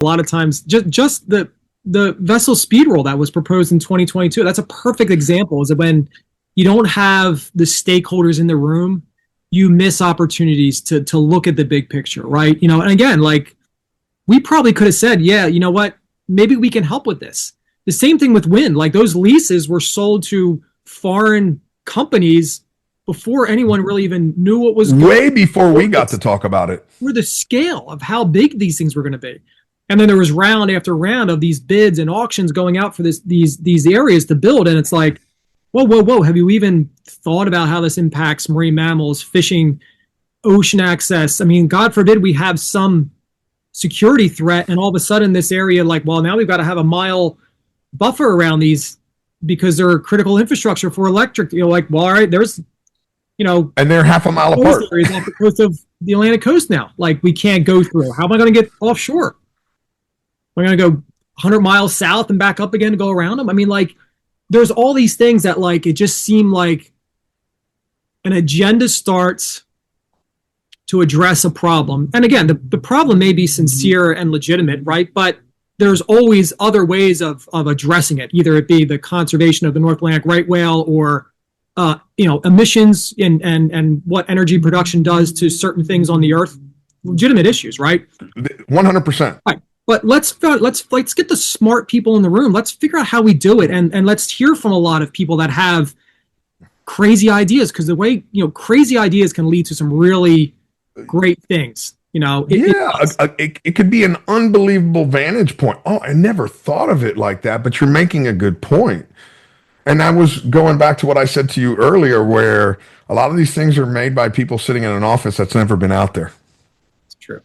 a lot of times just the vessel speed rule that was proposed in 2022. That's a perfect example. Is that when you don't have the stakeholders in the room, you miss opportunities to look at the big picture, right? And again, like we probably could have said, yeah, you know what, maybe we can help with this. The same thing with wind. Like those leases were sold to foreign companies before anyone really even knew what was going on. Way before we got to talk about it. For the scale of how big these things were going to be. And then there was round after round of these bids and auctions going out for these areas to build. And it's like, whoa. Have you even thought about how this impacts marine mammals, fishing, ocean access? I mean, God forbid we have some security threat and all of a sudden this area, like, well, now we've got to have a mile buffer around these because they're critical infrastructure for electric. Like, well, all right, there's, and they're half a mile apart. Areas off the coast of the Atlantic coast now. Like, we can't go through. How am I going to get offshore? Am I going to go 100 miles south and back up again to go around them? I mean, like, there's all these things that, like, it just seemed like an agenda starts to address a problem. And again, the problem may be sincere and legitimate, right? But there's always other ways of addressing it, either it be the conservation of the North Atlantic right whale or emissions and what energy production does to certain things on the earth. Legitimate issues, right? 100%. Right. But let's get the smart people in the room. Let's figure out how we do it, and let's hear from a lot of people that have crazy ideas, because the way crazy ideas can lead to some really great things. It could be an unbelievable vantage point. Oh, I never thought of it like that, but you're making a good point. And I was going back to what I said to you earlier, where a lot of these things are made by people sitting in an office that's never been out there. It's true.